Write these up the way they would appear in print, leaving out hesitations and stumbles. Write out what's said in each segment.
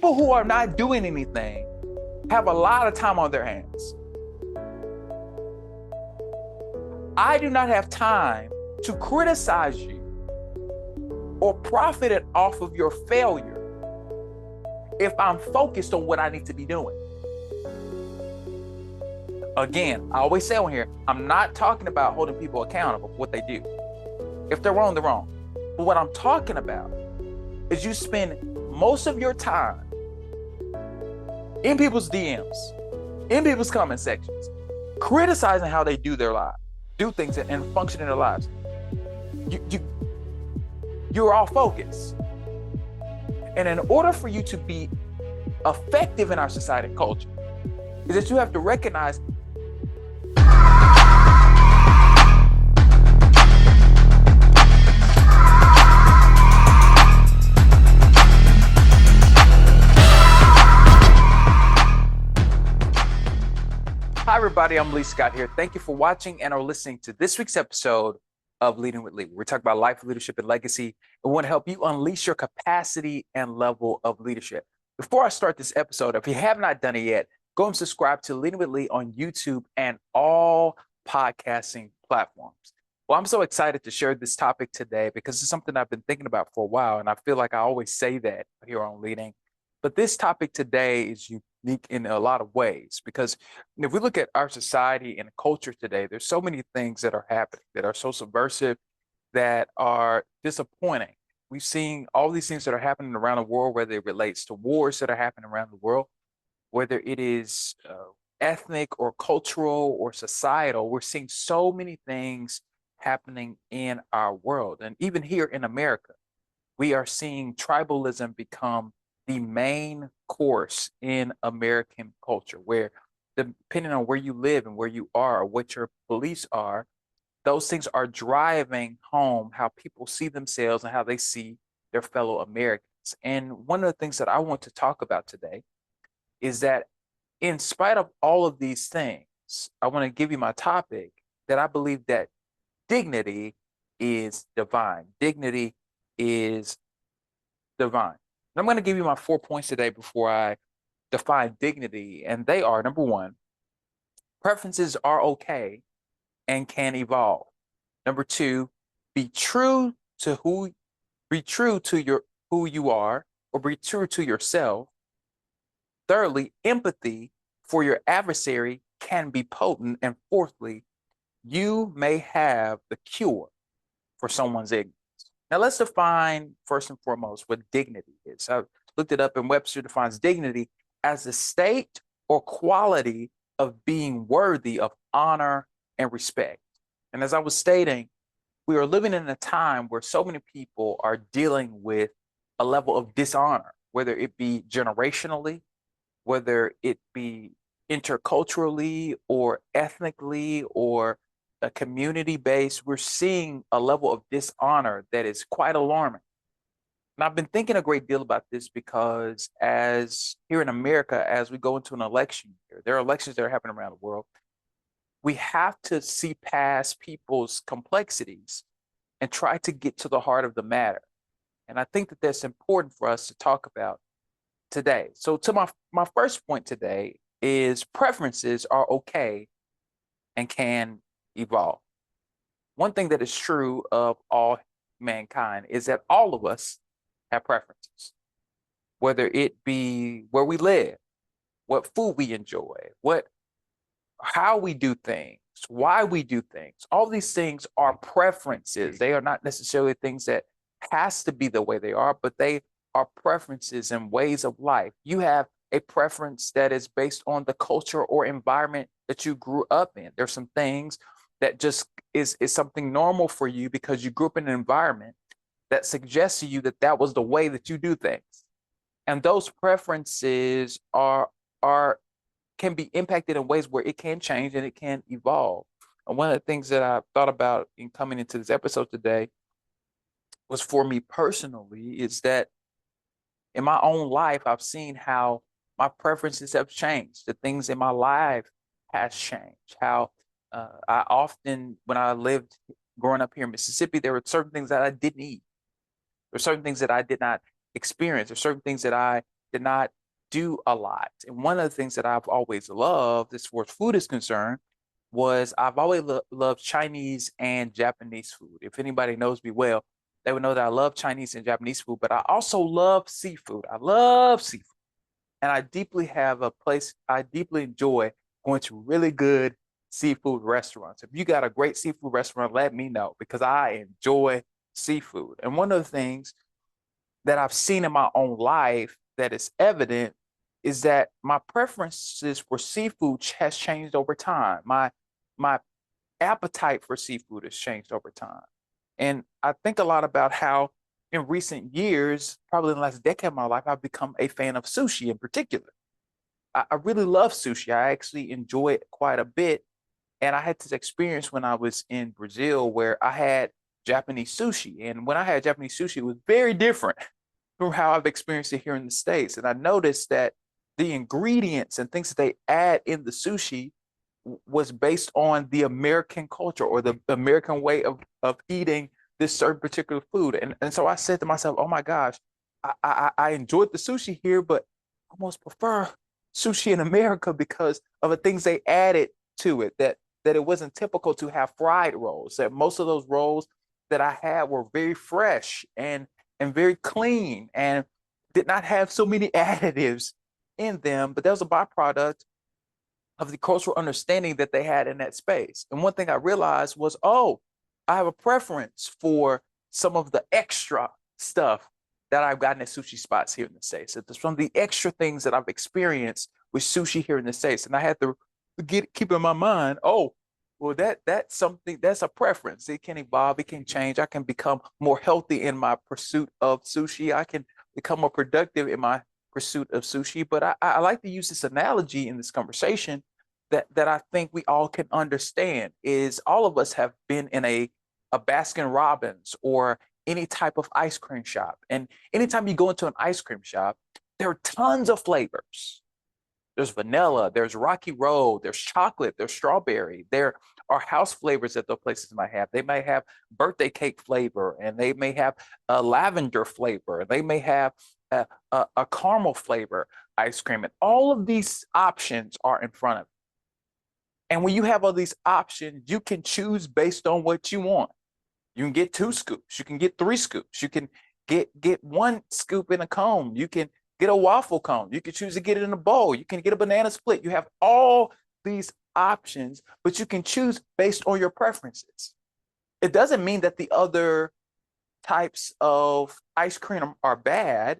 People who are not doing anything have a lot of time on their hands. I do not have time to criticize you or profit it off of your failure if I'm focused on what I need to be doing. Again, I always say on here, I'm not talking about holding people accountable for what they do. If they're wrong, they're wrong. But what I'm talking about is you spend most of your time in people's DMs, in people's comment sections, criticizing how they do their lives, do things and function in their lives. You're all focused. And in order for you to be effective in our society and culture, is that you have to recognize Hi, everybody. I'm Lee Scott here. Thank you for watching and or listening to this week's episode of Leading with Lee. We're talking about life, leadership, and legacy. We want to help you unleash your capacity and level of leadership. Before I start this episode, if you have not done it yet, go and subscribe to Leading with Lee on YouTube and all podcasting platforms. Well, I'm so excited to share this topic today because it's something I've been thinking about for a while, and I feel like I always say that here on Leading. But this topic today is unique in a lot of ways because if we look at our society and culture today, there's so many things that are happening that are so subversive, that are disappointing. We've seen all these things that are happening around the world, whether it relates to wars that are happening around the world, whether it is ethnic or cultural or societal. We're seeing so many things happening in our world. And even here in America, we are seeing tribalism become the main course in American culture, where depending on where you live and where you are or what your beliefs are, those things are driving home how people see themselves and how they see their fellow Americans. And one of the things that I want to talk about today is that in spite of all of these things, I want to give you my topic that I believe that dignity is divine. Dignity is divine. I'm going to give you my 4 points today before I define dignity. And they are, number one, preferences are okay and can evolve. Number two, be true to who you are, or be true to yourself. Thirdly, empathy for your adversary can be potent. And fourthly, you may have the cure for someone's ignorance. Now, let's define first and foremost what dignity is. I looked it up, and Webster defines dignity as the state or quality of being worthy of honor and respect. And as I was stating, we are living in a time where so many people are dealing with a level of dishonor, whether it be generationally, whether it be interculturally or ethnically or a community base. We're seeing a level of dishonor that is quite alarming. And I've been thinking a great deal about this because as here in America, as we go into an election year, there are elections that are happening around the world. We have to see past people's complexities and try to get to the heart of the matter. And I think that that's important for us to talk about today. So to my first point today is preferences are okay and can evolve. One thing that is true of all mankind is that all of us have preferences, whether it be where we live, what food we enjoy, how we do things, why we do things. All these things are preferences. They are not necessarily things that has to be the way they are, but they are preferences and ways of life. You have a preference that is based on the culture or environment that you grew up in. There's some things that just is something normal for you because you grew up in an environment that suggests to you that that was the way that you do things. And those preferences can be impacted in ways where it can change and it can evolve. And one of the things that I thought about in coming into this episode today was, for me personally, is that in my own life, I've seen how my preferences have changed. The things in my life has changed. How I often, when I lived growing up here in Mississippi, there were certain things that I didn't eat. There were certain things that I did not experience. There were certain things that I did not do a lot. And one of the things that I've always loved as far as food is concerned was I've always loved Chinese and Japanese food. If anybody knows me well, they would know that I love Chinese and Japanese food, but I also love seafood. I love seafood. And I deeply enjoy going to really good seafood restaurants. If you got a great seafood restaurant, let me know because I enjoy seafood. And one of the things that I've seen in my own life that is evident is that my preferences for seafood has changed over time. My appetite for seafood has changed over time. And I think a lot about how in recent years, probably in the last decade of my life, I've become a fan of sushi in particular. I really love sushi. I actually enjoy it quite a bit. And I had this experience when I was in Brazil where I had Japanese sushi. And when I had Japanese sushi, it was very different from how I've experienced it here in the States. And I noticed that the ingredients and things that they add in the sushi was based on the American culture or the American way of eating this certain particular food. And so I said to myself, oh my gosh, I enjoyed the sushi here, but I almost prefer sushi in America because of the things they added to it, that it wasn't typical to have fried rolls, that most of those rolls that I had were very fresh and very clean and did not have so many additives in them, but that was a byproduct of the cultural understanding that they had in that space. And one thing I realized was, oh, I have a preference for some of the extra stuff that I've gotten at sushi spots here in the States. It's from the extra things that I've experienced with sushi here in the States. And I had to keep in my mind, oh, well, that's something, that's a preference. It can evolve, it can change. I can become more healthy in my pursuit of sushi. I can become more productive in my pursuit of sushi. But I like to use this analogy in this conversation that I think we all can understand is all of us have been in a Baskin Robbins or any type of ice cream shop. And anytime you go into an ice cream shop, there are tons of flavors. There's vanilla, there's Rocky Road, there's chocolate, there's strawberry. There are house flavors that those places might have. They might have birthday cake flavor, and they may have a lavender flavor. They may have a caramel flavor ice cream. And all of these options are in front of you. And when you have all these options, you can choose based on what you want. You can get 2 scoops. You can get 3 scoops. You can get 1 scoop in a cone. You can get a waffle cone. You can choose to get it in a bowl. You can get a banana split. You have all these options, but you can choose based on your preferences. It doesn't mean that the other types of ice cream are bad.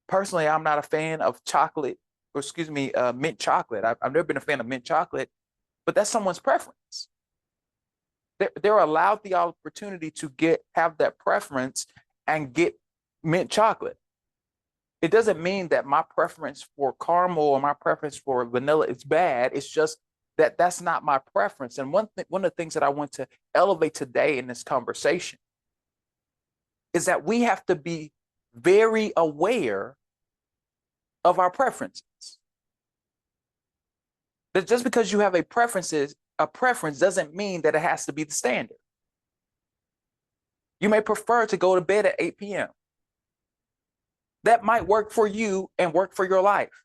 Personally, I'm not a fan of chocolate, or excuse me, mint chocolate. I've never been a fan of mint chocolate, but that's someone's preference. They're allowed the opportunity to have that preference and get mint chocolate. It doesn't mean that my preference for caramel or my preference for vanilla is bad. It's just that that's not my preference. And one of the things that I want to elevate today in this conversation is that we have to be very aware of our preferences. That just because you have a preference doesn't mean that it has to be the standard. You may prefer to go to bed at 8 p.m. That might work for you and work for your life.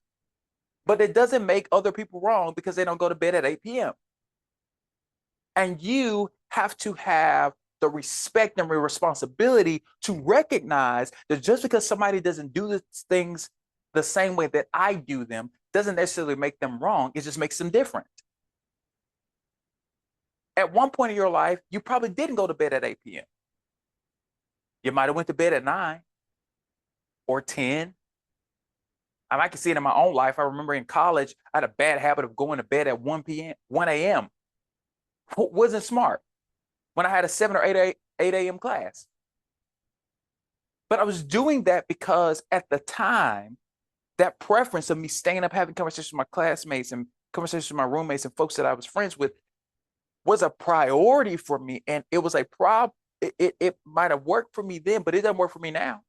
But it doesn't make other people wrong because they don't go to bed at 8 p.m. And you have to have the respect and responsibility to recognize that just because somebody doesn't do these things the same way that I do them doesn't necessarily make them wrong. It just makes them different. At one point in your life, you probably didn't go to bed at 8 p.m. You might have went to bed at 9 or 10. I can see it in my own life. I remember in college, I had a bad habit of going to bed at 1 a.m. Wasn't smart when I had a 7 or 8 a.m. class. But I was doing that because at the time, that preference of me staying up, having conversations with my classmates and conversations with my roommates and folks that I was friends with was a priority for me. And it was a problem. It might have worked for me then, but it doesn't work for me now.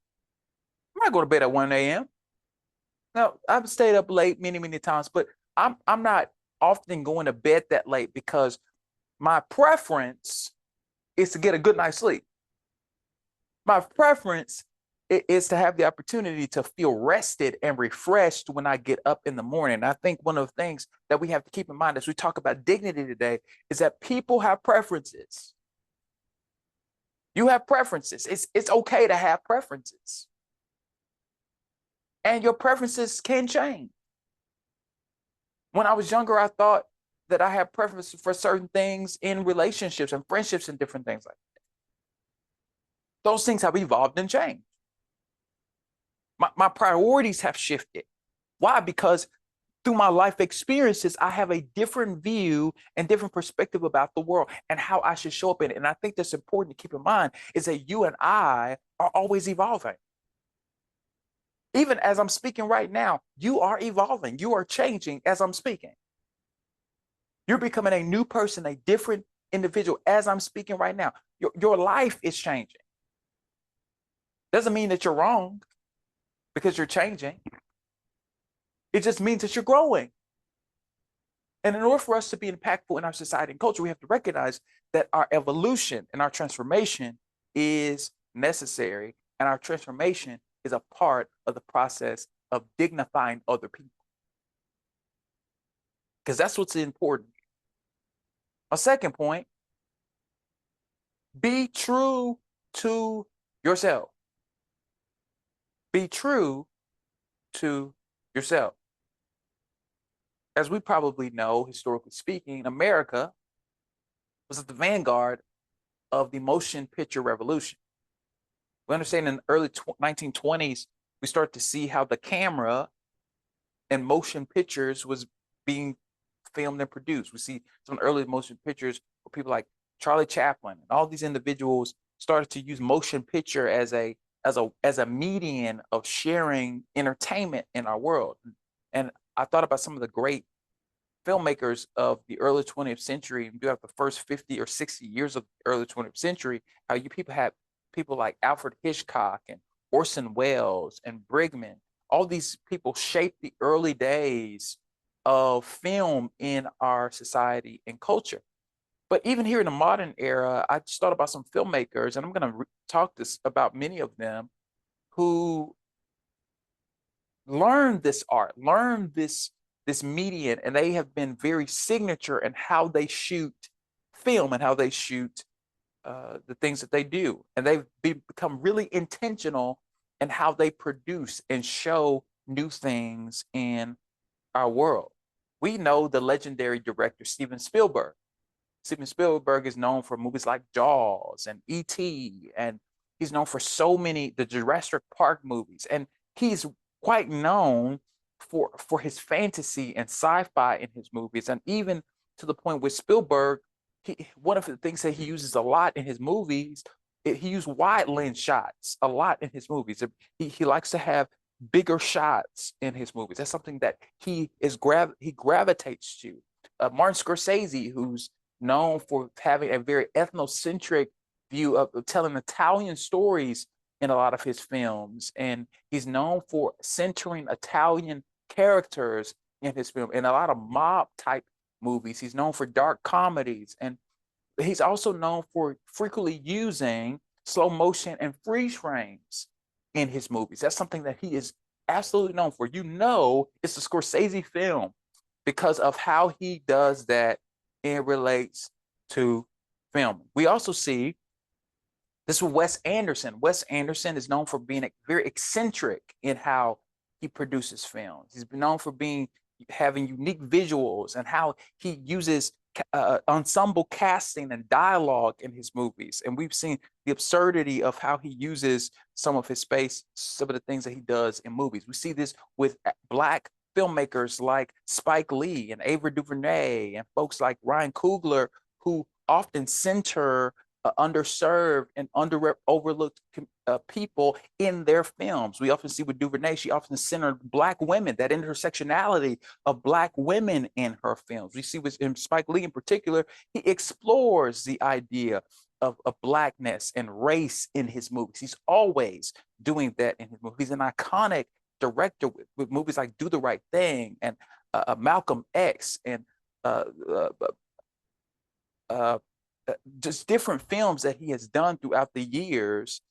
I'm not going to bed at 1 a.m. Now, I've stayed up late many, many times, but I'm not often going to bed that late because my preference is to get a good night's sleep. My preference is to have the opportunity to feel rested and refreshed when I get up in the morning. I think one of the things that we have to keep in mind as we talk about dignity today is that people have preferences. You have preferences. It's okay to have preferences. And your preferences can change. When I was younger, I thought that I had preferences for certain things in relationships and friendships and different things like that. Those things have evolved and changed. My priorities have shifted. Why? Because through my life experiences, I have a different view and different perspective about the world and how I should show up in it. And I think that's important to keep in mind is that you and I are always evolving. Even as I'm speaking right now, you are evolving. You are changing as I'm speaking. You're becoming a new person, a different individual as I'm speaking right now. Your life is changing. Doesn't mean that you're wrong because you're changing. It just means that you're growing. And in order for us to be impactful in our society and culture, we have to recognize that our evolution and our transformation is necessary. And our transformation is a part of the process of dignifying other people. Because that's what's important. A second point, be true to yourself. Be true to yourself. As we probably know, historically speaking, America was at the vanguard of the motion picture revolution. We understand in the early 1920s, we start to see how the camera and motion pictures was being filmed and produced. We see some early motion pictures where people like Charlie Chaplin and all these individuals started to use motion picture as a median of sharing entertainment in our world. And I thought about some of the great filmmakers of the early 20th century, and throughout the first 50 or 60 years of the early 20th century, how you people had people like Alfred Hitchcock and Orson Welles and Brigman. All these people shaped the early days of film in our society and culture. But even here in the modern era, I just thought about some filmmakers, and I'm going to talk about many of them who learned this art, learned this median, and they have been very signature in how they shoot film and how they shoot the things that they do. And they've become really intentional in how they produce and show new things in our world. We know the legendary director Steven Spielberg. Steven Spielberg is known for movies like Jaws and E.T., and he's known for so many, the Jurassic Park movies, and he's quite known for his fantasy and sci-fi in his movies. And even to the point with Spielberg, one of the things that he uses a lot in his movies, he used wide lens shots a lot in his movies. He likes to have bigger shots in his movies. That's something that he gravitates to. Martin Scorsese, who's known for having a very ethnocentric view of telling Italian stories in a lot of his films, and he's known for centering Italian characters in his film. In a lot of mob type movies, he's known for dark comedies, and he's also known for frequently using slow motion and freeze frames in his movies. That's something that he is absolutely known for. You know, it's a Scorsese film because of how he does that and relates to film. We also see this with Wes Anderson. Wes Anderson is known for being very eccentric in how he produces films. He's been known for having unique visuals and how he uses ensemble casting and dialogue in his movies. And we've seen the absurdity of how he uses some of the things that he does in movies. We see this with Black filmmakers like Spike Lee and Ava DuVernay and folks like Ryan Coogler, who often center underserved and overlooked people in their films. We often see with DuVernay, she often centered Black women, that intersectionality of Black women in her films. We see with Spike Lee in particular, he explores the idea of Blackness and race in his movies. He's always doing that in his movies. He's an iconic director with movies like Do the Right Thing and Malcolm X and just different films that he has done throughout the years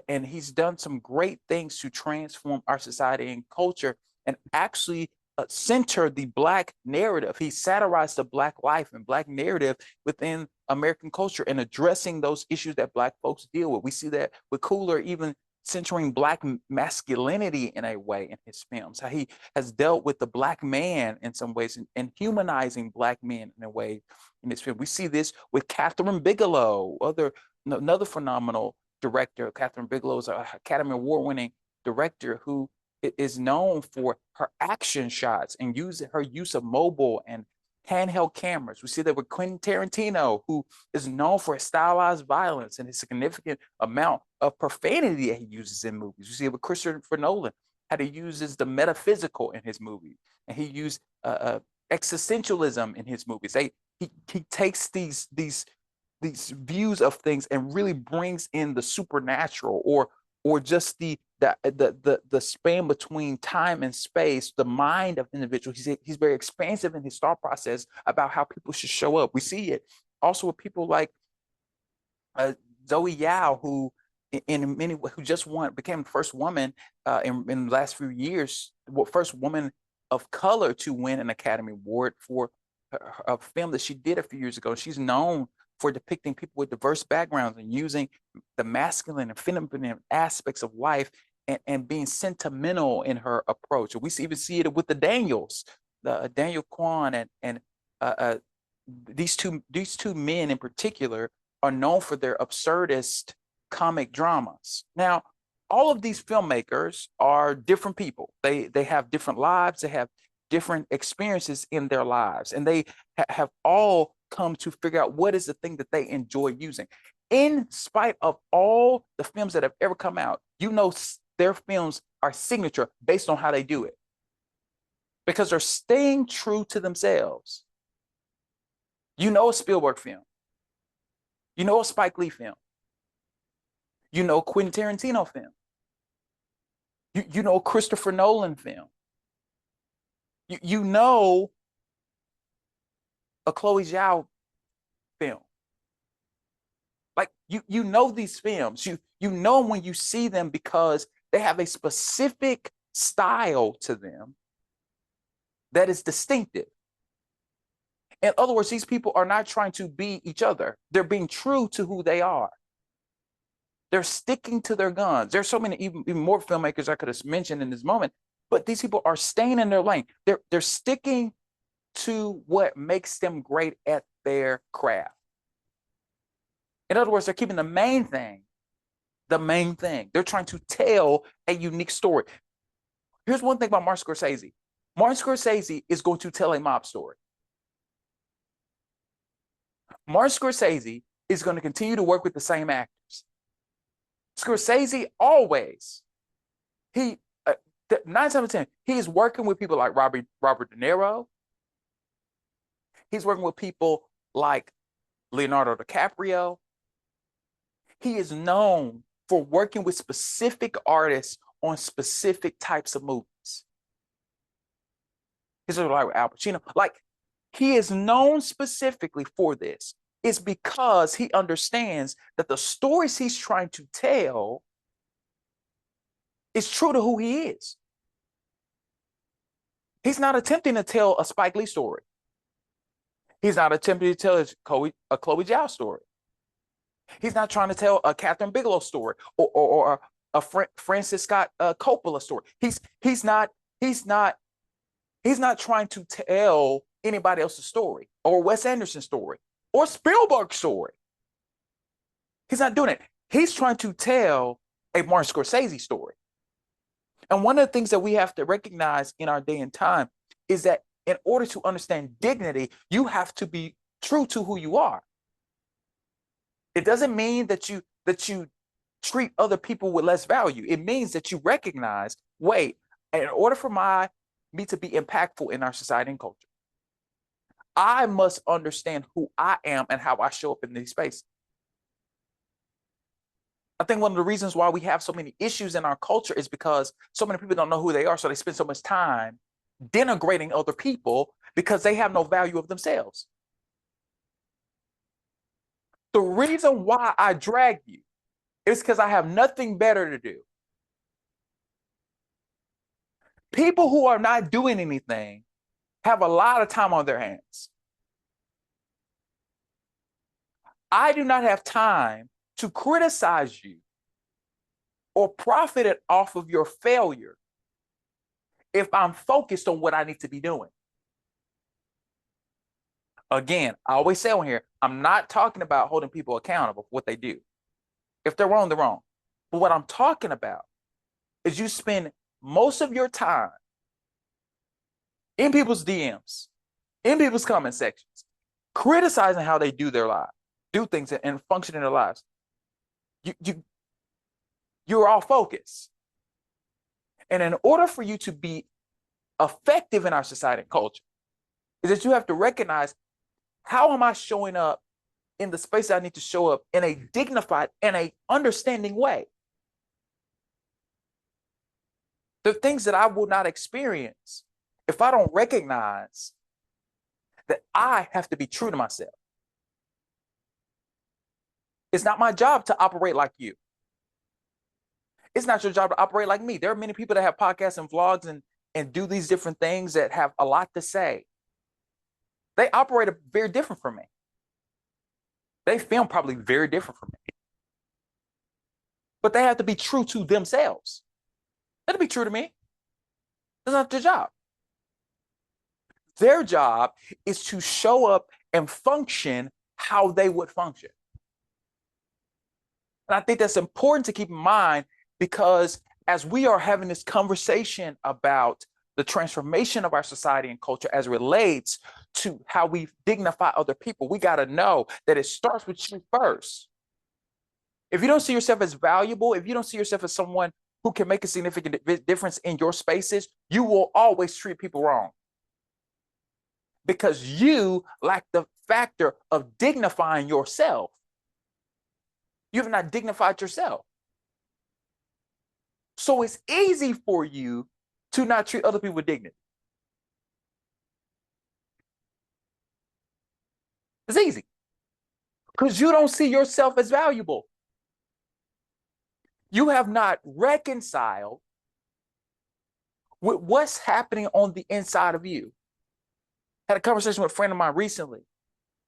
and he's done some great things to transform our society and culture and actually center the Black narrative. He satirized the Black life and Black narrative within American culture and addressing those issues that Black folks deal with. We see that with Cooler even centering Black masculinity in a way in his films, how he has dealt with the Black man in some ways and humanizing Black men in a way in his film. We see this with Catherine Bigelow, another phenomenal director. Catherine Bigelow is an Academy Award-winning director who is known for her action shots and her use of mobile and handheld cameras. We see that with Quentin Tarantino, who is known for his stylized violence and his significant amount of profanity that he uses in movies. We see it with Christopher Nolan, how he uses the metaphysical in his movies, and he used existentialism in his movies. He takes these views of things and really brings in the supernatural or just the span between time and space, the mind of individuals. He's very expansive in his thought process about how people should show up. We see it also with people like Zoe Yao, who just became the first woman in the last few years, first woman of color to win an Academy Award for a film that she did a few years ago. She's known for depicting people with diverse backgrounds and using the masculine and feminine aspects of life and being sentimental in her approach. We even see it with the Daniels, Daniel Kwan and these two men in particular are known for their absurdist comic dramas. Now, all of these filmmakers are different people. They have different lives. They have different experiences in their lives, and they have all come to figure out what is the thing that they enjoy using. In spite of all the films that have ever come out, their films are signature based on how they do it, because they're staying true to themselves. A Spielberg film, a Spike Lee film, Quentin Tarantino film, a Christopher Nolan film, a Chloe Zhao film. Like these films, you know when you see them because they have a specific style to them that is distinctive. In other words, these people are not trying to be each other. They're being true to who they are. They're sticking to their guns. There's so many even more filmmakers I could have mentioned in this moment, but these people are staying in their lane. They're sticking to what makes them great at their craft. In other words, they're keeping the main thing. They're trying to tell a unique story. Here's one thing about Martin Scorsese. Martin Scorsese is going to tell a mob story. Martin Scorsese is going to continue to work with the same actors. Scorsese always, 9 times out of 10, he is working with people like Robert De Niro. He's working with people like Leonardo DiCaprio. He is known for working with specific artists on specific types of movies. He's like Al Pacino. Like, he is known specifically for this. It's because he understands that the stories he's trying to tell is true to who he is. He's not attempting to tell a Spike Lee story. He's not attempting to tell a Chloe Zhao story. He's not trying to tell a Catherine Bigelow story or a Francis Scott Coppola story. He's not trying to tell anybody else's story or Wes Anderson's story or Spielberg's story. He's not doing it. He's trying to tell a Martin Scorsese story. And one of the things that we have to recognize in our day and time is that in order to understand dignity, you have to be true to who you are. It doesn't mean that you treat other people with less value. It means that you recognize, wait, in order for me to be impactful in our society and culture, I must understand who I am and how I show up in these spaces. I think one of the reasons why we have so many issues in our culture is because so many people don't know who they are, so they spend so much time denigrating other people because they have no value of themselves. The reason why I drag you It's because I have nothing better to do. People who are not doing anything have a lot of time on their hands. I do not have time to criticize you or profit it off of your failure if I'm focused on what I need to be doing. Again, I always say on here, I'm not talking about holding people accountable for what they do. If they're wrong, they're wrong. But what I'm talking about is you spend most of your time in people's DMs, in people's comment sections, criticizing how they do their lives, do things and function in their lives. You're all focused. And in order for you to be effective in our society and culture, is that you have to recognize, how am I showing up in the space I need to show up in a dignified and a understanding way? The things that I will not experience if I don't recognize that I have to be true to myself. It's not my job to operate like you. It's not your job to operate like me. There are many people that have podcasts and vlogs and do these different things that have a lot to say. They operate very different from me. They film probably very different from me. But they have to be true to themselves. They have to be true to me. That's not their job. Their job is to show up and function how they would function. And I think that's important to keep in mind, because as we are having this conversation about the transformation of our society and culture as it relates to how we dignify other people, we got to know that it starts with you first. If you don't see yourself as valuable, if you don't see yourself as someone who can make a significant difference in your spaces, you will always treat people wrong. Because you lack the factor of dignifying yourself. You have not dignified yourself. So it's easy for you to not treat other people with dignity. It's easy. Because you don't see yourself as valuable. You have not reconciled with what's happening on the inside of you. I had a conversation with a friend of mine recently,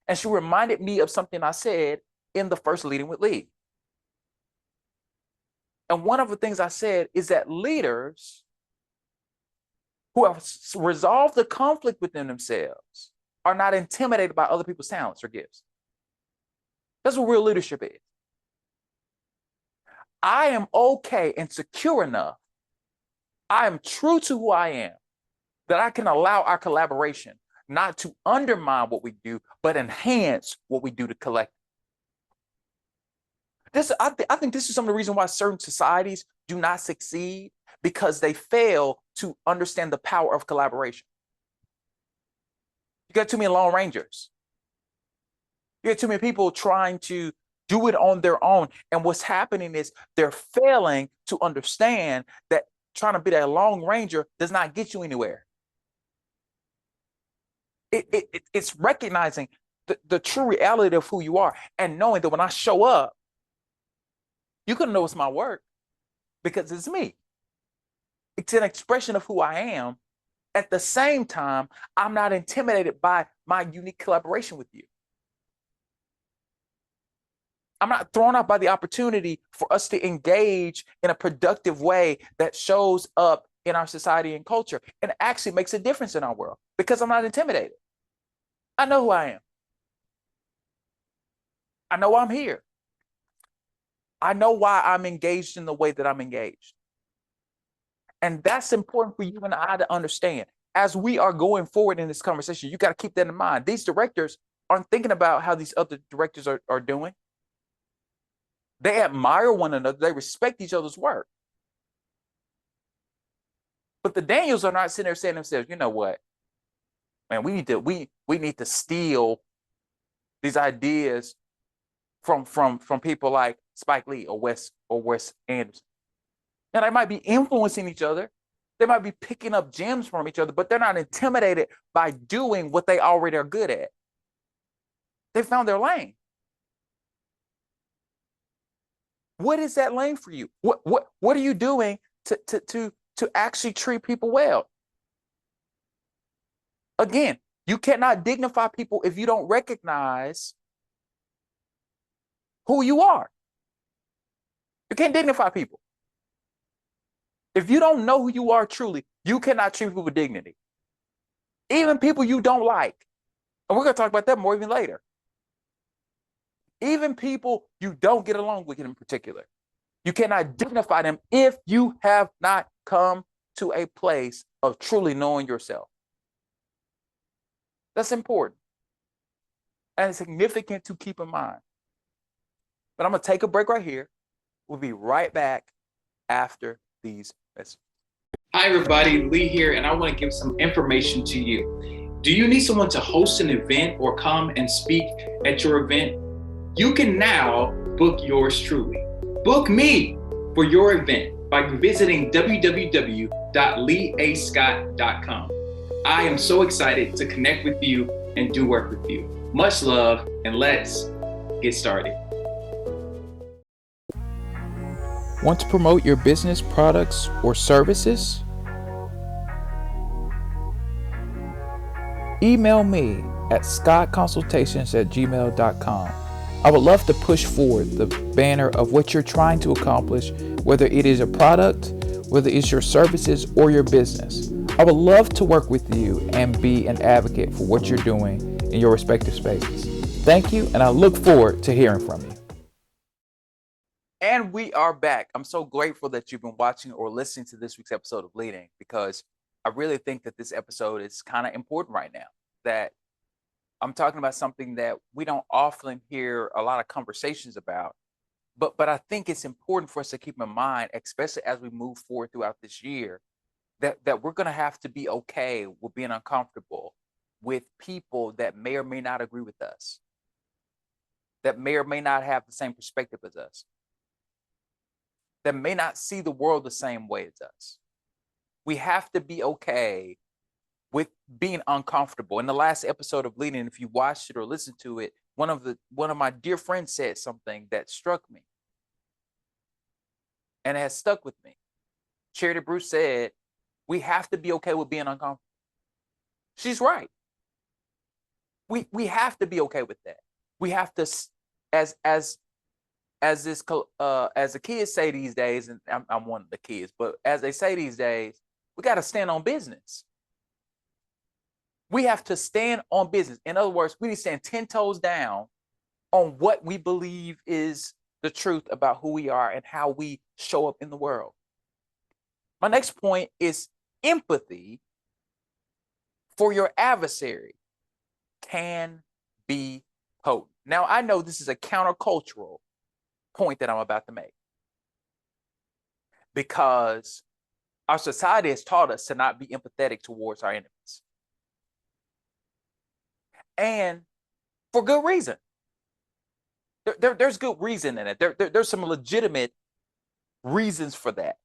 and she reminded me of something I said in the first Leading with Lead. And one of the things I said is that leaders who have resolved the conflict within themselves are not intimidated by other people's talents or gifts. That's what real leadership is. I am okay and secure enough. I am true to who I am, that I can allow our collaboration not to undermine what we do, but enhance what we do to collect. I think this is some of the reason why certain societies do not succeed, because they fail to understand the power of collaboration. You got too many Lone Rangers. You got too many people trying to do it on their own. And what's happening is they're failing to understand that trying to be that Lone Ranger does not get you anywhere. It's recognizing the true reality of who you are and knowing that when I show up, you're going to know it's my work because it's me. It's an expression of who I am. At the same time, I'm not intimidated by my unique collaboration with you. I'm not thrown off by the opportunity for us to engage in a productive way that shows up in our society and culture and actually makes a difference in our world, because I'm not intimidated. I know who I am. I know why I'm here. I know why I'm engaged in the way that I'm engaged. And that's important for you and I to understand. As we are going forward in this conversation, you got to keep that in mind. These directors aren't thinking about how these other directors are doing. They admire one another. They respect each other's work. But the Daniels are not sitting there saying to themselves, you know what, man, we need to steal these ideas from people like Spike Lee or Wes Anderson. Now, they might be influencing each other. They might be picking up gems from each other, but they're not intimidated by doing what they already are good at. They found their lane. What is that lane for you? What are you doing to actually treat people well? Again, you cannot dignify people if you don't recognize who you are. You can't dignify people. If you don't know who you are truly, you cannot treat people with dignity. Even people you don't like. And we're going to talk about that more even later. Even people you don't get along with in particular. You cannot dignify them if you have not come to a place of truly knowing yourself. That's important. And it's significant to keep in mind. But I'm going to take a break right here. We'll be right back after these messages. Hi, everybody. Lee here, and I want to give some information to you. Do you need someone to host an event or come and speak at your event? You can now book yours truly. Book me for your event by visiting www.leeascott.com. I am so excited to connect with you and do work with you. Much love, and let's get started. Want to promote your business, products, or services? Email me at scottconsultations@gmail.com. I would love to push forward the banner of what you're trying to accomplish, whether it is a product, whether it's your services or your business. I would love to work with you and be an advocate for what you're doing in your respective spaces. Thank you, and I look forward to hearing from you. And we are back. I'm so grateful that you've been watching or listening to this week's episode of Leading, because I really think that this episode is kind of important right now, that I'm talking about something that we don't often hear a lot of conversations about, but I think it's important for us to keep in mind, especially as we move forward throughout this year, that we're going to have to be okay with being uncomfortable with people that may or may not agree with us, that may or may not have the same perspective as us, that may not see the world the same way as us. We have to be okay with being uncomfortable. In the last episode of Leading, if you watched it or listened to it, one of my dear friends said something that struck me and has stuck with me. Charity Bruce said, we have to be okay with being uncomfortable. She's right. We have to be okay with that. We have to, as the kids say these days, and I'm one of the kids, but as they say these days, we got to stand on business. We have to stand on business. In other words, we need to stand 10 toes down on what we believe is the truth about who we are and how we show up in the world. My next point is empathy for your adversary can be potent. Now, I know this is a countercultural point that I'm about to make, because our society has taught us to not be empathetic towards our enemies. And for good reason. There's good reason in it. There's some legitimate reasons for that.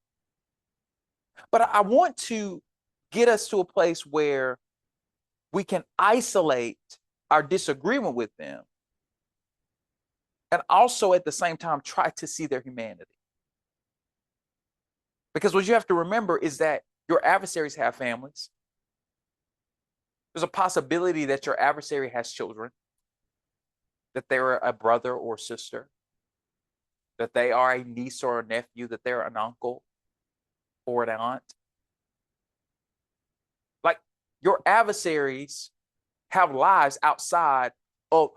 But I want to get us to a place where we can isolate our disagreement with them and also at the same time try to see their humanity. Because what you have to remember is that your adversaries have families. There's a possibility that your adversary has children, that they're a brother or sister, that they are a niece or a nephew, that they're an uncle or an aunt. Like, your adversaries have lives outside of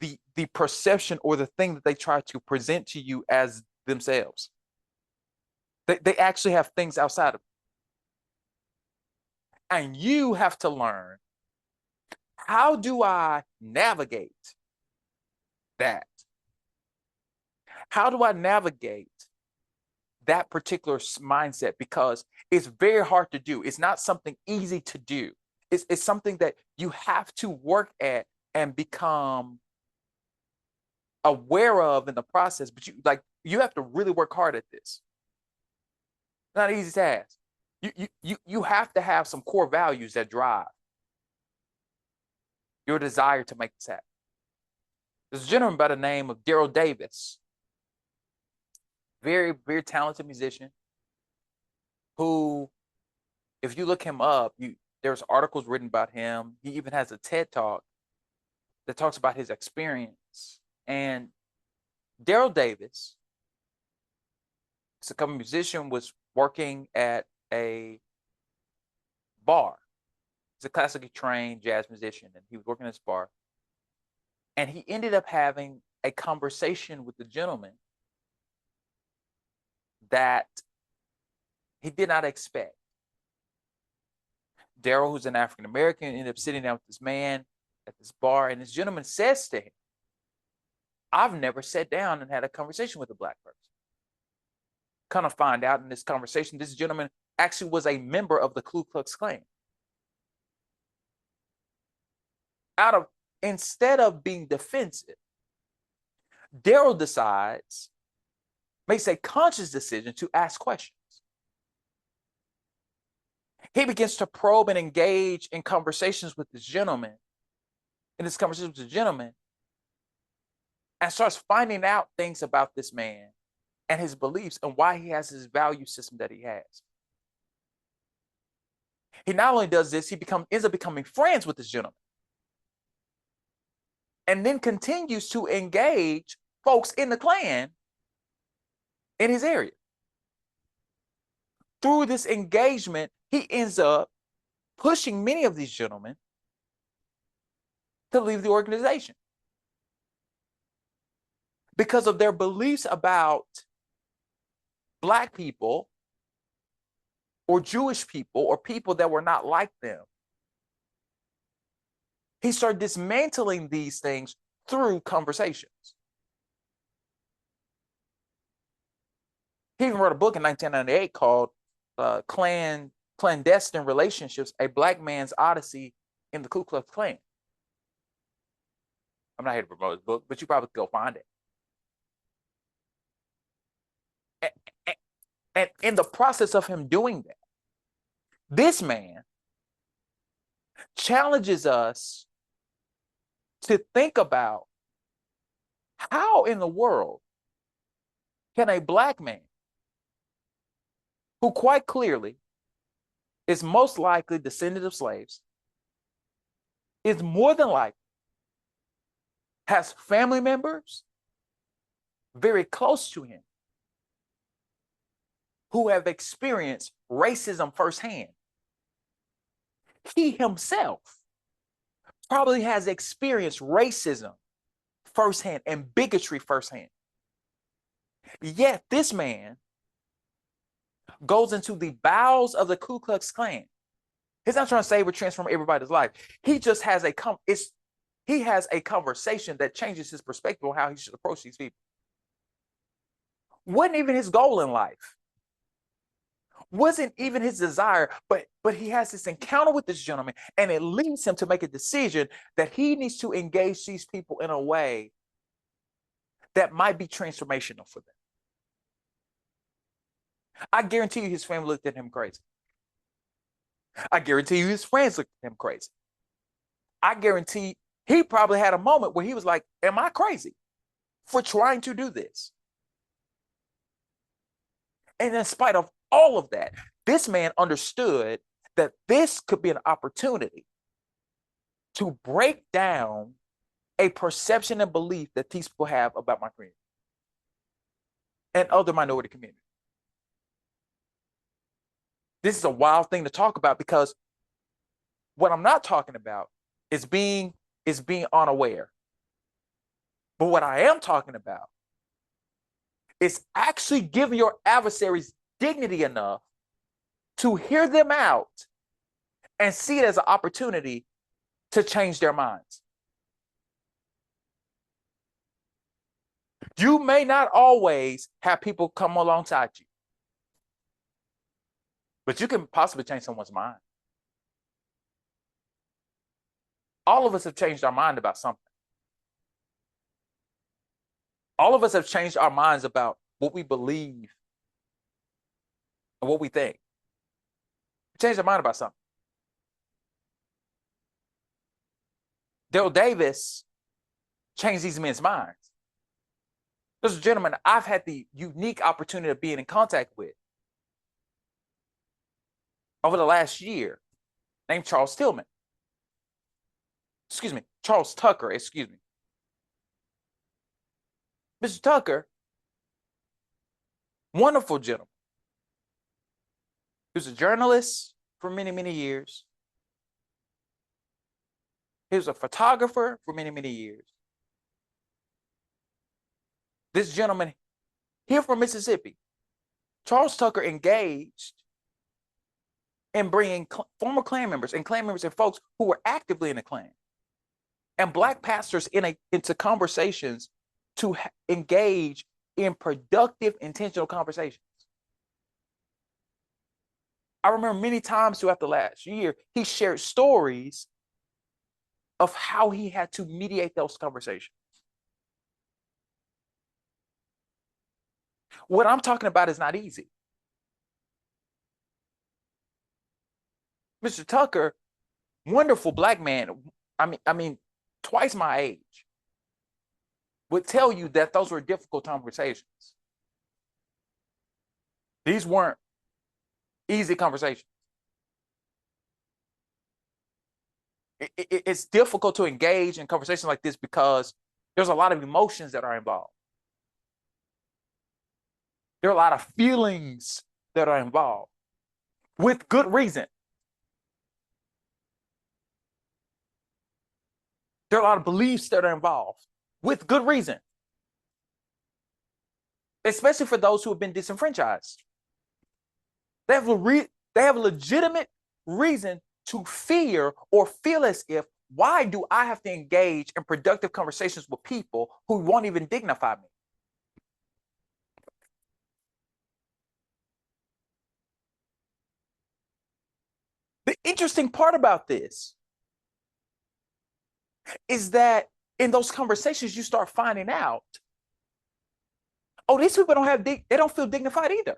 the perception or the thing that they try to present to you as themselves. They actually have things outside of it. And you have to learn, how do I navigate that? How do I navigate that particular mindset? Because it's very hard to do. It's not something easy to do. It's something that you have to work at and become aware of in the process. But you have to really work hard at this. Not an easy task. You have to have some core values that drive your desire to make this happen. There's a gentleman by the name of Daryl Davis Very, very talented musician who, if you look him up, there's articles written about him. He even has a TED Talk that talks about his experience. And Daryl Davis, a musician, was working at a bar. He's a classically trained jazz musician, and he was working at this bar. And he ended up having a conversation with the gentleman that he did not expect. Daryl, who's an African American, ended up sitting down with this man at this bar, and this gentleman says to him, "I've never sat down and had a conversation with a Black person." Kind of find out in this conversation, this gentleman actually was a member of the Ku Klux Klan. Instead of being defensive, Daryl makes a conscious decision to ask questions. He begins to probe and engage in conversations with this gentleman, and starts finding out things about this man and his beliefs and why he has his value system that he has. He not only does this, he ends up becoming friends with this gentleman, and then continues to engage folks in the Klan in his area. Through this engagement, he ends up pushing many of these gentlemen to leave the organization because of their beliefs about Black people or Jewish people or people that were not like them. He started dismantling these things through conversations. He even wrote a book in 1998 called Clandestine Relationships, A Black Man's Odyssey in the Ku Klux Klan. I'm not here to promote his book, but you probably go find it. And in the process of him doing that, this man challenges us to think about how in the world can a Black man, who quite clearly is most likely descendant of slaves, is more than likely has family members very close to him who have experienced racism firsthand. He himself probably has experienced racism firsthand and bigotry firsthand. Yet this man goes into the bowels of the Ku Klux Klan. He's not trying to save or transform everybody's life. He just has a conversation that changes his perspective on how he should approach these people. Wasn't even his goal in life. Wasn't even his desire, but he has this encounter with this gentleman, and it leads him to make a decision that he needs to engage these people in a way that might be transformational for them. I guarantee you his family looked at him crazy. I guarantee you his friends looked at him crazy. I guarantee he probably had a moment where he was like, am I crazy for trying to do this? And in spite of all of that, this man understood that this could be an opportunity to break down a perception and belief that these people have about my community and other minority communities. This is a wild thing to talk about, because what I'm not talking about is being unaware. But what I am talking about is actually giving your adversaries dignity enough to hear them out and see it as an opportunity to change their minds. You may not always have people come alongside you, but you can possibly change someone's mind. All of us have changed our mind about something. All of us have changed our minds about what we believe and what we think. We changed our mind about something. Daryl Davis changed these men's minds. There's a gentleman I've had the unique opportunity of being in contact with over the last year named Charles Tillman. Excuse me, Charles Tucker, excuse me. Mr. Tucker, wonderful gentleman. He was a journalist for many, many years. He was a photographer for many, many years. This gentleman here from Mississippi, Charles Tucker, engaged in bringing former Klan members and folks who were actively in the Klan and Black pastors into conversations to engage in productive, intentional conversations. I remember many times throughout the last year, he shared stories of how he had to mediate those conversations. What I'm talking about is not easy. Mr. Tucker, wonderful Black man, I mean, twice my age, would tell you that those were difficult conversations. These weren't easy conversations. It's difficult to engage in conversations like this because there's a lot of emotions that are involved. There are a lot of feelings that are involved with good reason. There are a lot of beliefs that are involved with good reason, especially for those who have been disenfranchised. They have a legitimate reason to fear or feel as if, why do I have to engage in productive conversations with people who won't even dignify me? The interesting part about this is that in those conversations, you start finding out, oh, these people they don't feel dignified either.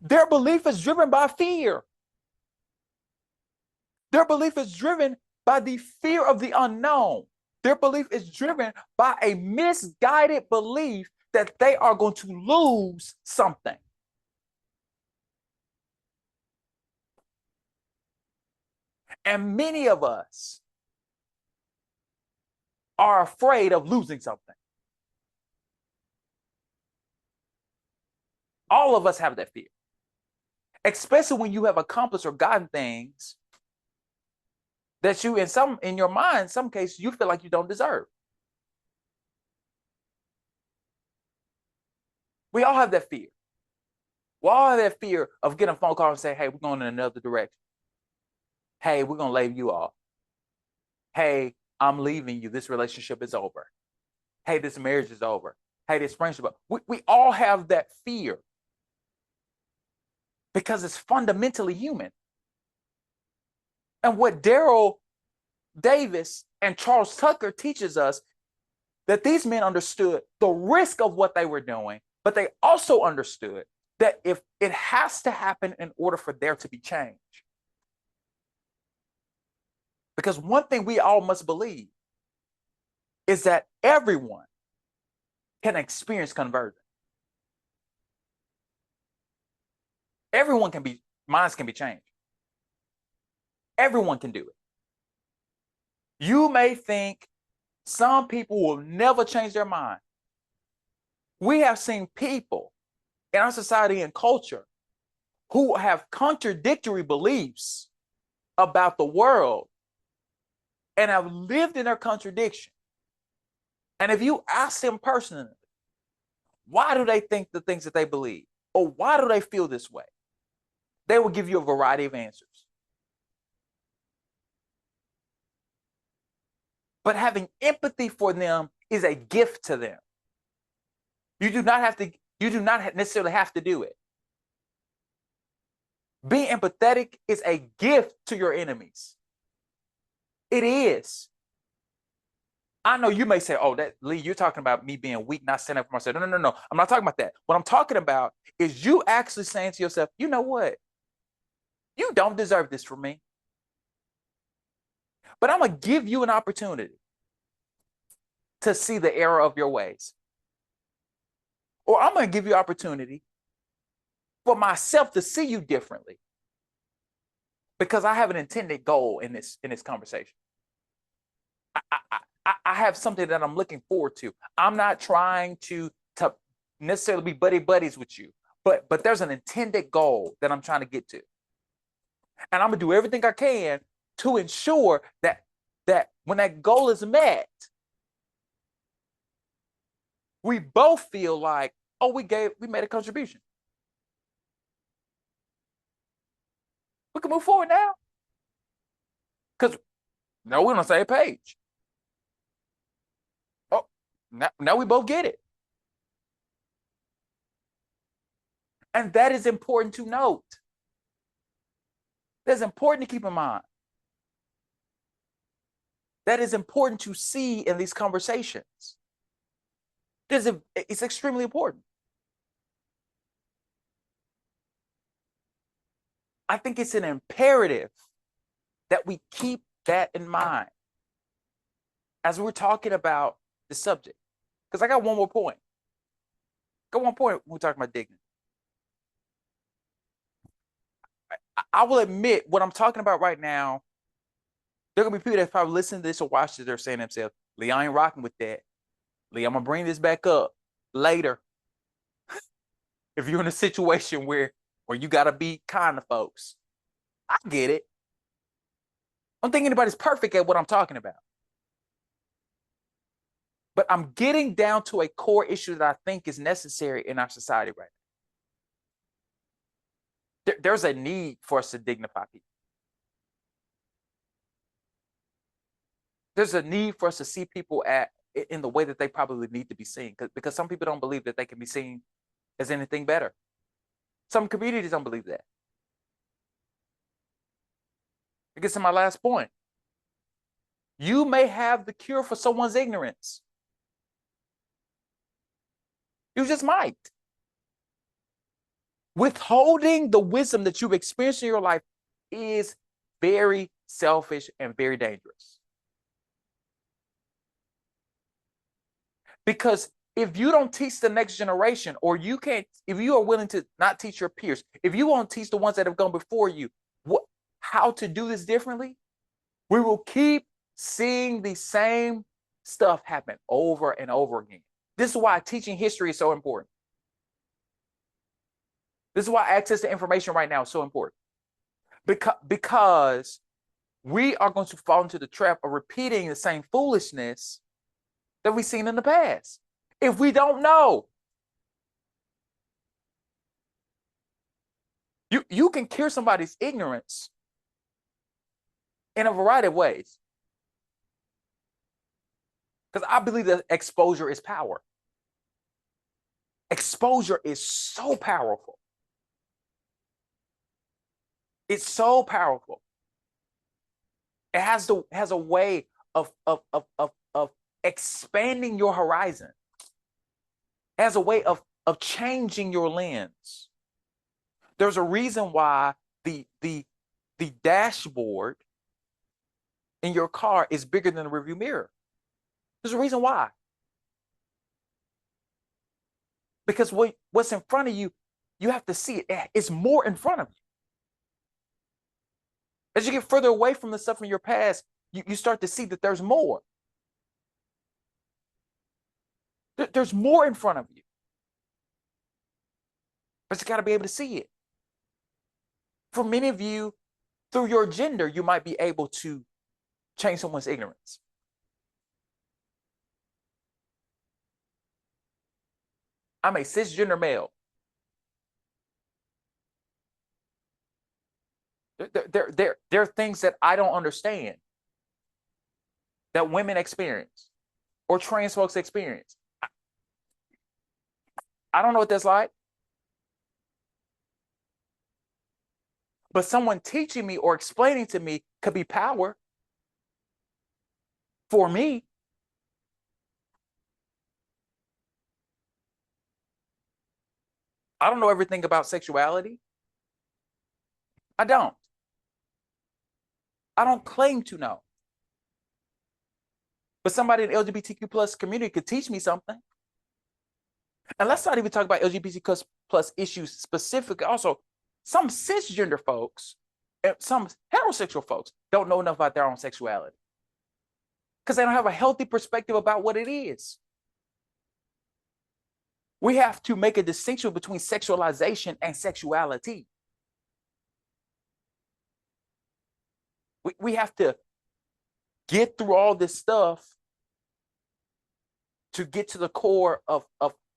Their belief is driven by fear. Their belief is driven by the fear of the unknown. Their belief is driven by a misguided belief that they are going to lose something. And many of us are afraid of losing something. All of us have that fear, especially when you have accomplished or gotten things that you, in your mind, in some cases, you feel like you don't deserve. We all have that fear. We all have that fear of getting a phone call and say, hey, we're going in another direction. Hey, we're going to lay you off. Hey, I'm leaving you. This relationship is over. Hey, this marriage is over. Hey, this friendship. We all have that fear because it's fundamentally human. And what Daryl Davis and Charles Tucker teaches us, that these men understood the risk of what they were doing, but they also understood that if it has to happen in order for there to be change. Because one thing we all must believe is that everyone can experience conversion. Everyone minds can be changed. Everyone can do it. You may think some people will never change their mind. We have seen people in our society and culture who have contradictory beliefs about the world and have lived in their contradiction. And if you ask them personally, why do they think the things that they believe? Or why do they feel this way? They will give you a variety of answers. But having empathy for them is a gift to them. You do not necessarily have to do it. Being empathetic is a gift to your enemies. It is. I know you may say, oh, Lee, you're talking about me being weak, not standing up for myself. No. I'm not talking about that. What I'm talking about is you actually saying to yourself, you know what? You don't deserve this from me. But I'm going to give you an opportunity to see the error of your ways. Or I'm going to give you opportunity for myself to see you differently, because I have an intended goal in this conversation. I have something that I'm looking forward to. I'm not trying to necessarily be buddies with you, but there's an intended goal that I'm trying to get to. And I'm gonna do everything I can to ensure that when that goal is met, we both feel like, oh, we made a contribution. We can move forward now. Because now we're on the same page. Oh, now we both get it. And that is important to note. That's important to keep in mind. That is important to see in these conversations. It's extremely important. I think it's an imperative that we keep that in mind as we're talking about the subject. Because I got one more point. Got one point when we're talking about dignity. I will admit, what I'm talking about right now, there are going to be people that probably listen to this or watch this, they're saying to themselves, Lee, I ain't rocking with that. Lee, I'm going to bring this back up later. If you're in a situation where you got to be kind to folks. I get it. I don't think anybody's perfect at what I'm talking about. But I'm getting down to a core issue that I think is necessary in our society right now. There's a need for us to dignify people. There's a need for us to see people in the way that they probably need to be seen, because some people don't believe that they can be seen as anything better. Some communities don't believe that. It gets to my last point. You may have the cure for someone's ignorance. You just might. Withholding the wisdom that you've experienced in your life is very selfish and very dangerous. Because if you don't teach the next generation, or if you are willing to not teach your peers, if you won't teach the ones that have gone before you how to do this differently, we will keep seeing the same stuff happen over and over again. This is why teaching history is so important. This is why access to information right now is so important. Because we are going to fall into the trap of repeating the same foolishness that we've seen in the past if we don't know. You can cure somebody's ignorance in a variety of ways. Because I believe that exposure is power. Exposure is so powerful. It's so powerful. It has a way of expanding your horizon. It has a way of changing your lens. There's a reason why the dashboard in your car is bigger than the rearview mirror. There's a reason why. Because what's in front of you, you have to see it. It's more in front of you. As you get further away from the stuff in your past, you start to see that there's more. There's more in front of you. But you got to be able to see it. For many of you, through your gender, you might be able to change someone's ignorance. I'm a cisgender male. There are things that I don't understand that women experience or trans folks experience. I don't know what that's like. But someone teaching me or explaining to me could be power for me. I don't know everything about sexuality. I don't. I don't claim to know. But somebody in the LGBTQ plus community could teach me something. And let's not even talk about LGBTQ plus issues specifically. Also, some cisgender folks and some heterosexual folks don't know enough about their own sexuality because they don't have a healthy perspective about what it is. We have to make a distinction between sexualization and sexuality. We have to get through all this stuff to get to the core of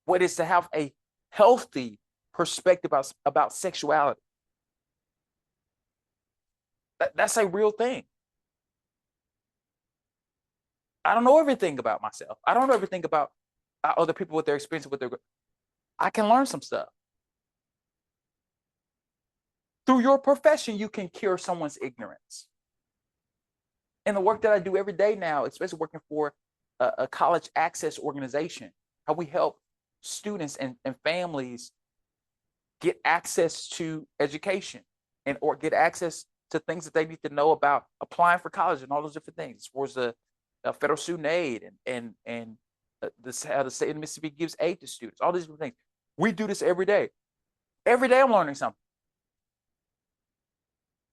what is to have a healthy perspective about sexuality. That's a real thing. I don't know everything about myself. I don't know everything about other people, what their experience with their. I can learn some stuff. Through your profession, you can cure someone's ignorance. And the work that I do every day now, especially working for a college access organization, how we help students and families get access to education or get access to things that they need to know about applying for college and all those different things. As far as the federal student aid and how the state of Mississippi gives aid to students, all these different things. We do this every day. Every day I'm learning something.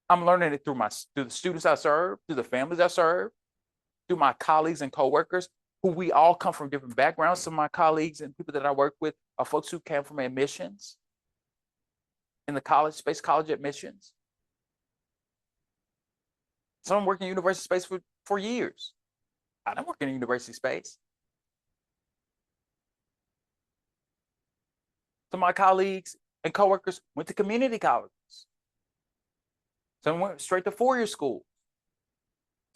I'm learning it through the students I serve, through the families I serve, through my colleagues and coworkers, who we all come from different backgrounds. Some of my colleagues and people that I work with are folks who came from admissions in the college space, college admissions. Some work in university space for years. I don't work in university space. Some of my colleagues and coworkers went to community colleges. Some went straight to four-year school.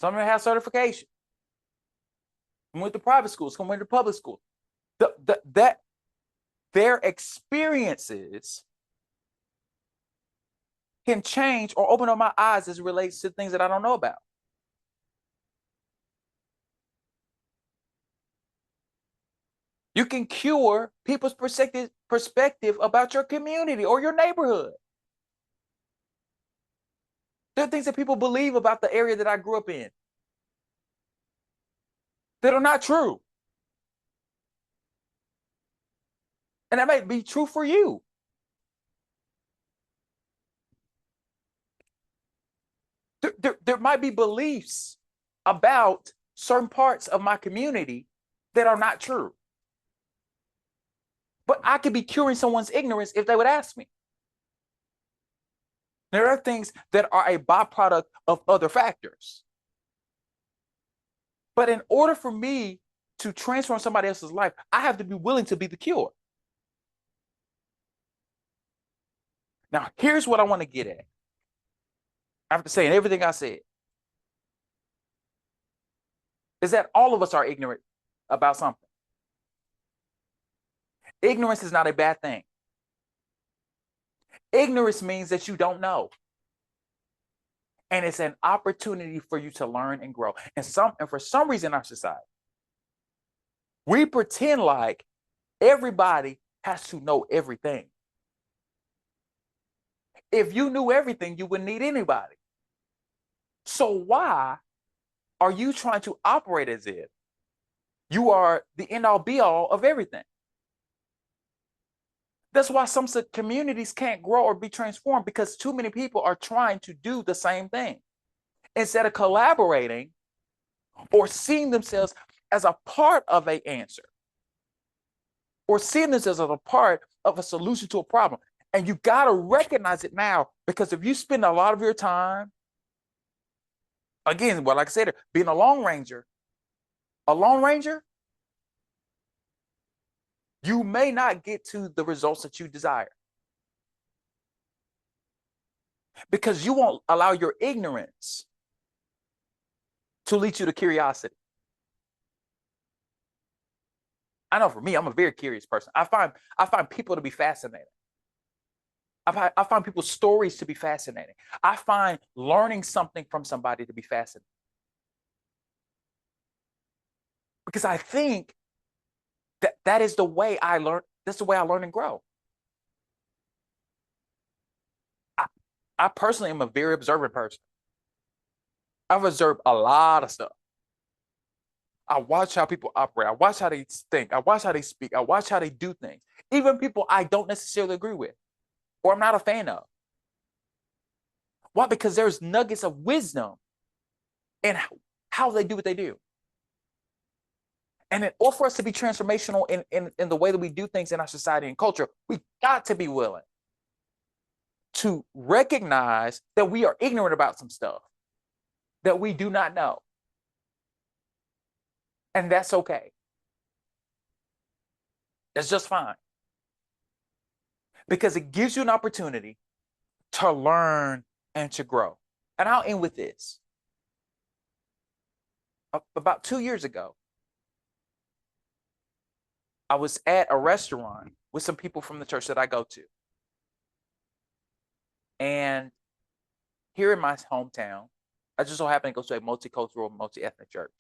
Some of them have certification. Some went to private schools. Some went to public schools. Their experiences can change or open up my eyes as it relates to things that I don't know about. You can cure people's perspective about your community or your neighborhood. There are things that people believe about the area that I grew up in that are not true. And that might be true for you. There might be beliefs about certain parts of my community that are not true. But I could be curing someone's ignorance if they would ask me. There are things that are a byproduct of other factors. But in order for me to transform somebody else's life, I have to be willing to be the cure. Now, here's what I want to get at. After saying everything I said, is that all of us are ignorant about something. Ignorance is not a bad thing. Ignorance means that you don't know. And it's an opportunity for you to learn and grow. And for some reason in our society, we pretend like everybody has to know everything. If you knew everything, you wouldn't need anybody. So why are you trying to operate as if you are the end all be all of everything? That's why some communities can't grow or be transformed, because too many people are trying to do the same thing instead of collaborating or seeing themselves as a part of an answer or seeing themselves as a part of a solution to a problem. And you got to recognize it now, because if you spend a lot of your time, again, well, like I said, being a lone ranger, you may not get to the results that you desire, because you won't allow your ignorance to lead you to curiosity. I know for me, I'm a very curious person. I find people to be fascinating. I find people's stories to be fascinating. I find learning something from somebody to be fascinating, because I think that is the way I learn. That's the way I learn and grow. I personally am a very observant person. I've observed a lot of stuff. I watch how people operate. I watch how they think. I watch how they speak. I watch how they do things. Even people I don't necessarily agree with or I'm not a fan of. Why? Because there's nuggets of wisdom in how they do what they do. And in order for us to be transformational in the way that we do things in our society and culture, we got to be willing to recognize that we are ignorant about some stuff that we do not know. And that's okay. That's just fine. Because it gives you an opportunity to learn and to grow. And I'll end with this. About 2 years ago, I was at a restaurant with some people from the church that I go to. And here in my hometown, I just so happen to go to a multicultural, multi-ethnic church.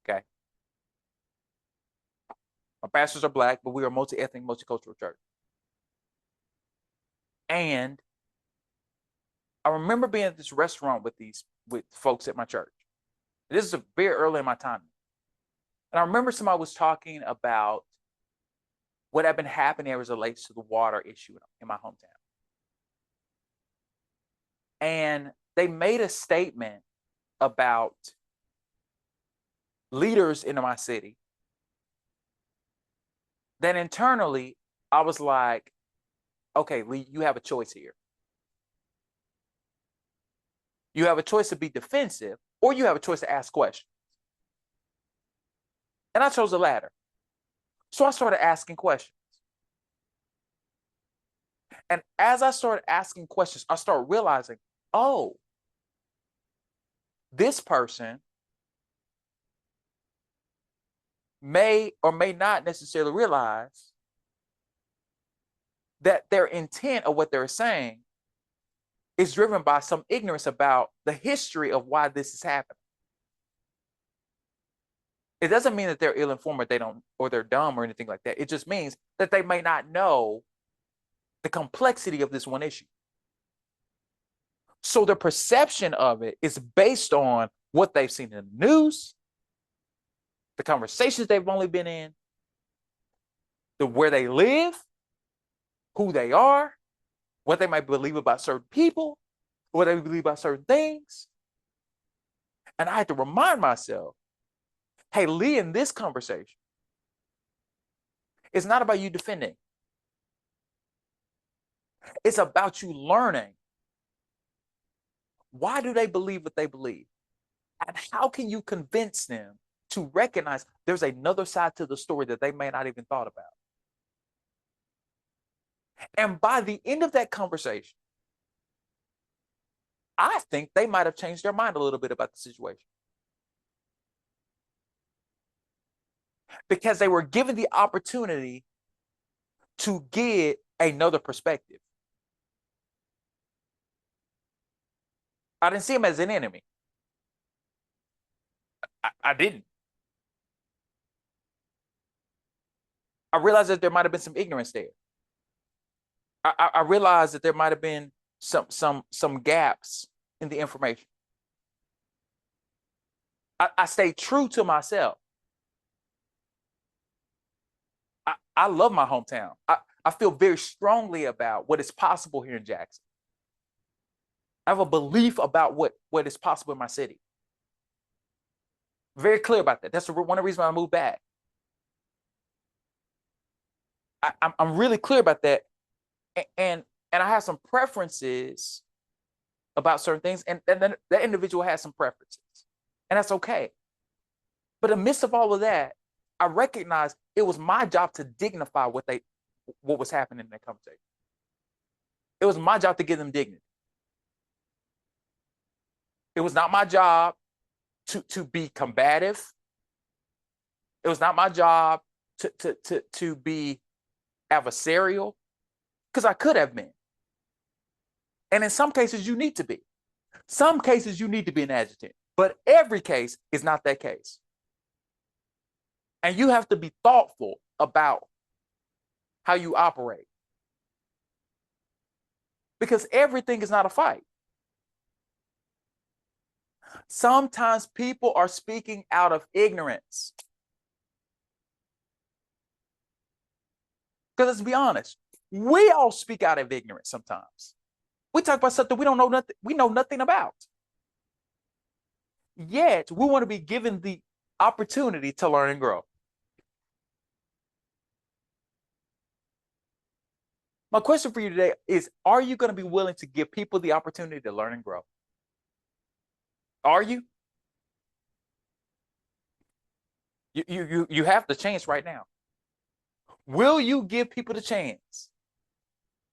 Okay. My pastors are Black, but we are a multi-ethnic, multicultural church. And I remember being at this restaurant with folks at my church. This is very early in my time. And I remember somebody was talking about what had been happening as it relates to the water issue in my hometown. And they made a statement about leaders in my city that internally I was like, okay, Lee, you have a choice here. You have a choice to be defensive or you have a choice to ask questions. And I chose the latter. So I started asking questions. And as I started asking questions, I started realizing, oh, this person may or may not necessarily realize that their intent of what they're saying is driven by some ignorance about the history of why this is happening. It doesn't mean that they're ill-informed or they're dumb or anything like that. It just means that they may not know the complexity of this one issue. So the perception of it is based on what they've seen in the news, the conversations they've only been in, where they live, who they are, what they might believe about certain people, what they believe about certain things. And I had to remind myself, hey, Lee, in this conversation, it's not about you defending. It's about you learning. Why do they believe what they believe? And how can you convince them to recognize there's another side to the story that they may not even thought about? And by the end of that conversation, I think they might have changed their mind a little bit about the situation. Because they were given the opportunity to get another perspective. I didn't see him as an enemy. I didn't. I realized that there might have been some ignorance there. I realized that there might have been some gaps in the information. I stayed true to myself. I love my hometown. I feel very strongly about what is possible here in Jackson. I have a belief about what is possible in my city. Very clear about that. That's one of the reasons why I moved back. I'm really clear about that. And I have some preferences about certain things. And then that individual has some preferences. And that's okay. But in the midst of all of that, I recognized it was my job to dignify what was happening in that conversation. It was my job to give them dignity. It was not my job to be combative. It was not my job to be adversarial, because I could have been. And in some cases, you need to be. Some cases, you need to be an adjutant. But every case is not that case. And you have to be thoughtful about how you operate. Because everything is not a fight. Sometimes people are speaking out of ignorance. Because let's be honest, we all speak out of ignorance sometimes. We talk about something we know nothing about. Yet we want to be given the opportunity to learn and grow. My question for you today is, are you going to be willing to give people the opportunity to learn and grow? Are you? You have the chance right now. Will you give people the chance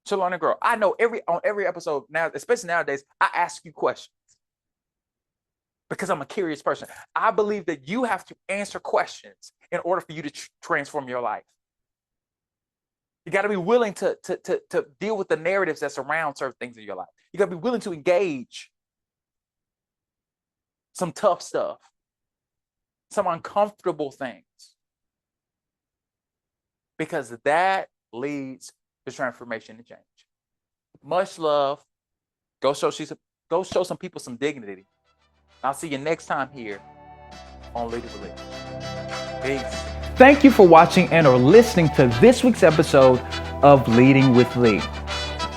to learn and grow? I know on every episode now, especially nowadays, I ask you questions because I'm a curious person. I believe that you have to answer questions in order for you to transform your life. You got to be willing to deal with the narratives that surround certain things in your life. You got to be willing to engage some tough stuff, some uncomfortable things, because that leads to transformation and change. Much love. Go show some people some dignity. I'll see you next time here on Lead to Believe. Peace. Thank you for watching and or listening to this week's episode of Leading with Lee.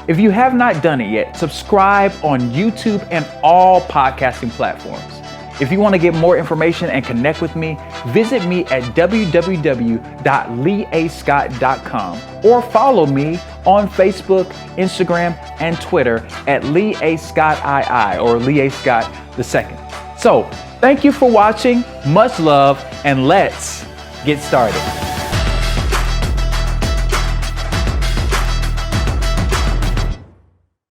If you have not done it yet, subscribe on YouTube and all podcasting platforms. If you want to get more information and connect with me, visit me at www.leeascott.com or follow me on Facebook, Instagram, and Twitter at Lee A. Scott II or Lee A. Scott II. So, thank you for watching. Much love, and let's get started.